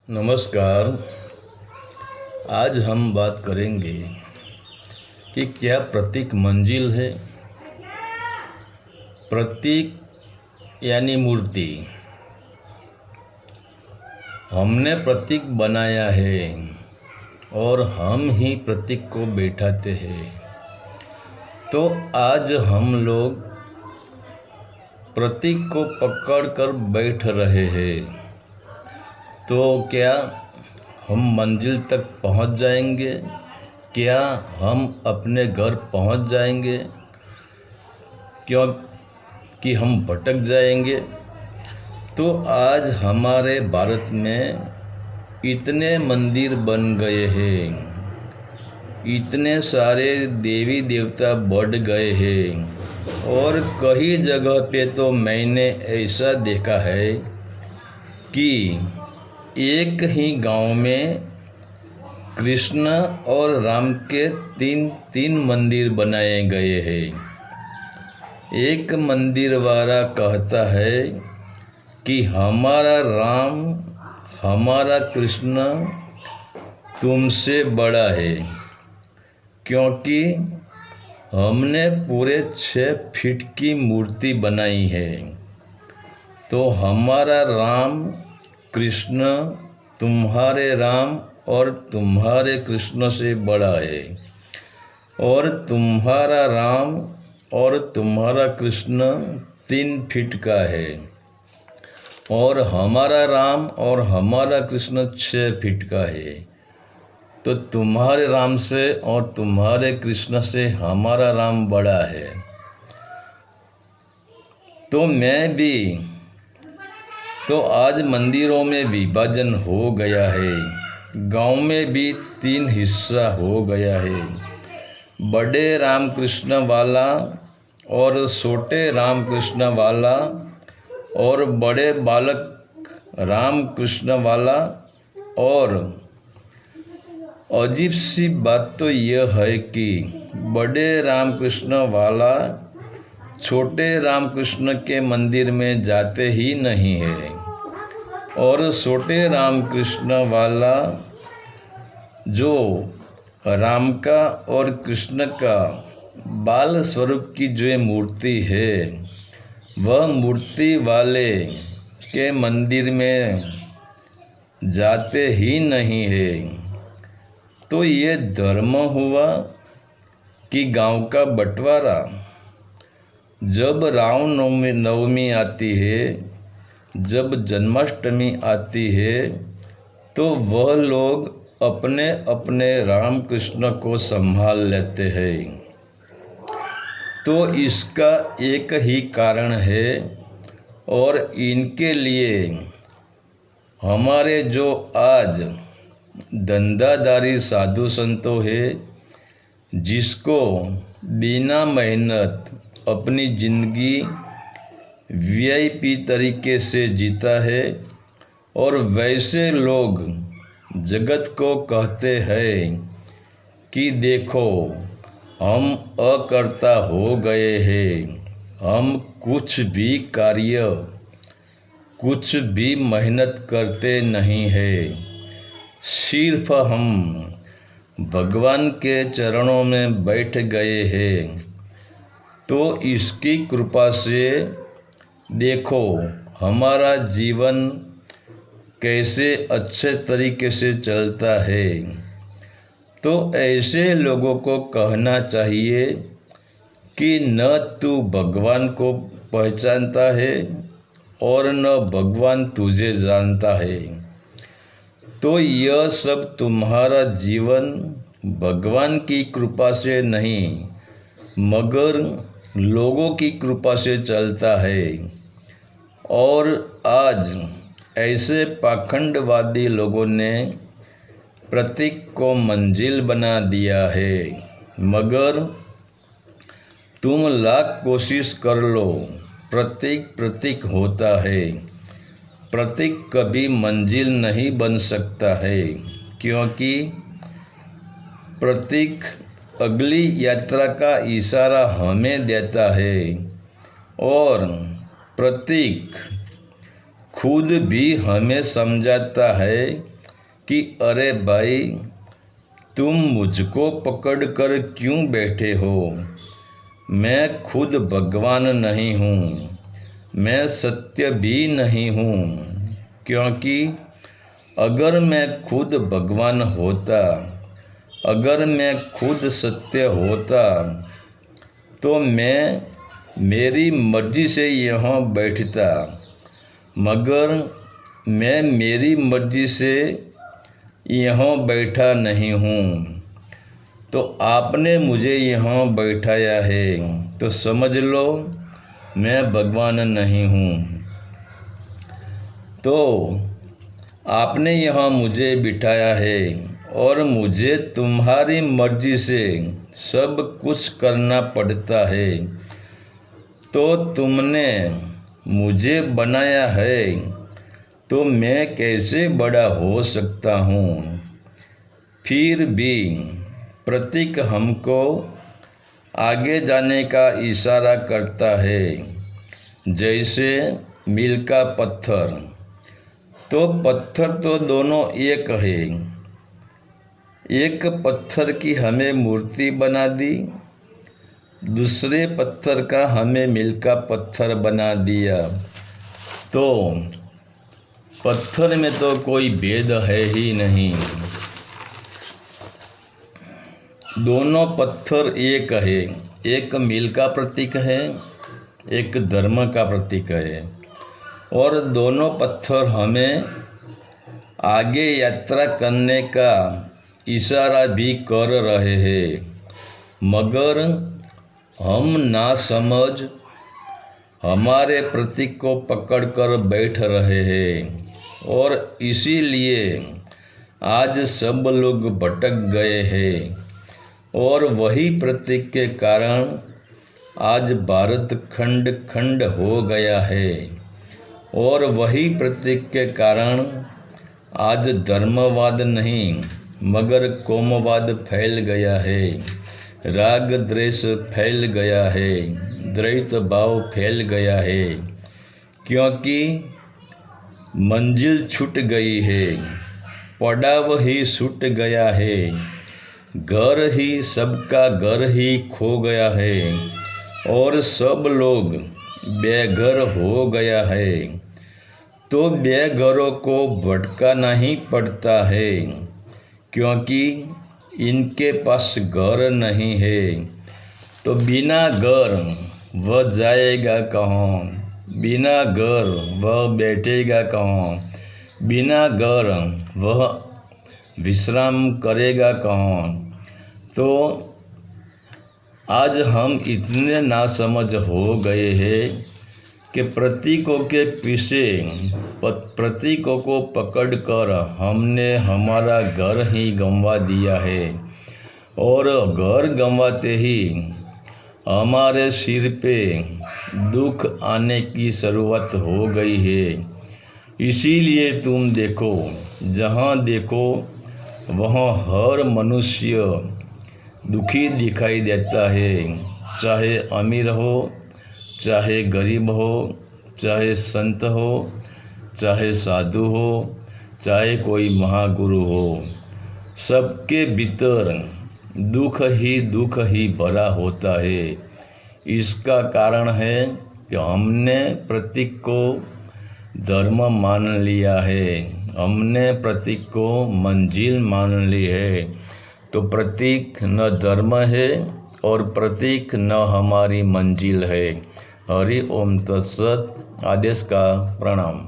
नमस्कार। आज हम बात करेंगे कि क्या प्रतीक मंजिल है। प्रतीक यानी मूर्ति। हमने प्रतीक बनाया है और हम ही प्रतीक को बैठाते हैं। तो आज हम लोग प्रतीक को पकड़कर बैठ रहे हैं। तो क्या हम मंजिल तक पहुंच जाएंगे? क्या हम अपने घर पहुंच जाएंगे? क्योंकि हम भटक जाएंगे। तो आज हमारे भारत में इतने मंदिर बन गए हैं, इतने सारे देवी देवता बढ़ गए हैं और कई जगह पे तो मैंने ऐसा देखा है कि एक ही गांव में कृष्ण और राम के तीन मंदिर बनाए गए हैं। एक मंदिर वाला कहता है कि हमारा राम, हमारा कृष्ण तुमसे बड़ा है, क्योंकि हमने पूरे 6 फीट की मूर्ति बनाई है। तो हमारा राम कृष्ण तुम्हारे राम और तुम्हारे कृष्ण से बड़ा है, और तुम्हारा राम और तुम्हारा कृष्ण 3 फीट का है, और हमारा राम और हमारा कृष्ण 6 फीट का है। तो तुम्हारे राम से और तुम्हारे कृष्ण से हमारा राम बड़ा है। तो आज मंदिरों में विभाजन हो गया है, गांव में भी 3 हिस्सा हो गया है। बड़े राम कृष्ण वाला और छोटे राम कृष्ण वाला और बड़े बालक राम कृष्ण वाला। और अजीब सी बात तो यह है कि बड़े राम कृष्ण वाला छोटे राम कृष्ण के मंदिर में जाते ही नहीं है, और छोटे राम कृष्ण वाला जो राम का और कृष्ण का बाल स्वरूप की जो मूर्ति है, वह मूर्ति वाले के मंदिर में जाते ही नहीं है। तो ये धर्म हुआ कि गांव का बंटवारा। जब राम नवमी आती है, जब जन्माष्टमी आती है, तो वह लोग अपने अपने राम कृष्ण को संभाल लेते हैं। तो इसका एक ही कारण है, और इनके लिए हमारे जो आज धंधादारी साधु संतों है, जिसको बिना मेहनत अपनी ज़िंदगी वीआईपी तरीके से जीता है, और वैसे लोग जगत को कहते हैं कि देखो हम अकर्ता हो गए हैं, हम कुछ भी कार्य, कुछ भी मेहनत करते नहीं हैं, सिर्फ हम भगवान के चरणों में बैठ गए हैं। तो इसकी कृपा से देखो हमारा जीवन कैसे अच्छे तरीके से चलता है। तो ऐसे लोगों को कहना चाहिए कि न तू भगवान को पहचानता है और न भगवान तुझे जानता है। तो यह सब तुम्हारा जीवन भगवान की कृपा से नहीं, मगर लोगों की कृपा से चलता है। और आज ऐसे पाखंडवादी लोगों ने प्रतीक को मंजिल बना दिया है, मगर तुम लाख कोशिश कर लो, प्रतीक होता है। प्रतीक कभी मंजिल नहीं बन सकता है, क्योंकि प्रतीक अगली यात्रा का इशारा हमें देता है, और प्रतीक खुद भी हमें समझाता है कि अरे भाई, तुम मुझको पकड़ कर क्यों बैठे हो? मैं खुद भगवान नहीं हूँ, मैं सत्य भी नहीं हूँ। क्योंकि अगर मैं खुद भगवान होता, अगर मैं खुद सत्य होता, तो मैं मेरी मर्जी से यहाँ बैठता, मगर मैं मेरी मर्जी से यहाँ बैठा नहीं हूँ। तो आपने मुझे यहाँ बैठाया है, तो समझ लो मैं भगवान नहीं हूँ। तो आपने यहाँ मुझे बिठाया है और मुझे तुम्हारी मर्जी से सब कुछ करना पड़ता है। तो तुमने मुझे बनाया है, तो मैं कैसे बड़ा हो सकता हूँ? फिर भी प्रतीक हमको आगे जाने का इशारा करता है, जैसे मील का पत्थर। तो पत्थर तो दोनों एक है, एक पत्थर की हमें मूर्ति बना दी, दूसरे पत्थर का हमें मील का पत्थर बना दिया। तो पत्थर में तो कोई भेद है ही नहीं, दोनों पत्थर एक है। एक मील का प्रतीक है, एक धर्म का प्रतीक है, और दोनों पत्थर हमें आगे यात्रा करने का इशारा भी कर रहे हैं। मगर हम नासमझ हमारे प्रतीक को पकड़कर बैठ रहे हैं, और इसीलिए आज सब लोग भटक गए हैं। और वही प्रतीक के कारण आज भारत खंड खंड हो गया है, और वही प्रतीक के कारण आज धर्मवाद नहीं मगर कौमवाद फैल गया है, राग द्वेष फैल गया है, द्वैत भाव फैल गया है। क्योंकि मंजिल छूट गई है, पड़ाव ही छूट गया है, घर ही सबका घर ही खो गया है, और सब लोग बेघर हो गया है। तो बेघरों को भटकाना ही पड़ता है, क्योंकि इनके पास घर नहीं है। तो बिना घर वह जाएगा कहाँ, बिना घर वह बैठेगा कहाँ, बिना घर वह विश्राम करेगा कहाँ। तो आज हम इतने नासमझ हो गए हैं कि प्रतीकों के पीछे प्रतीकों को पकड़कर हमने हमारा घर ही गंवा दिया है, और घर गंवाते ही हमारे सिर पे दुख आने की शुरुआत हो गई है। इसीलिए तुम देखो, जहाँ देखो वहाँ हर मनुष्य दुखी दिखाई देता है, चाहे अमीर हो, चाहे गरीब हो, चाहे संत हो, चाहे साधु हो, चाहे कोई महागुरु हो। सबके भीतर दुख ही भरा होता है। इसका कारण है कि हमने प्रतीक को धर्म मान लिया है, हमने प्रतीक को मंजिल मान ली है। तो प्रतीक न धर्म है और प्रतीक न हमारी मंजिल है। हरि ओम तत्सत। आदेश का प्रणाम।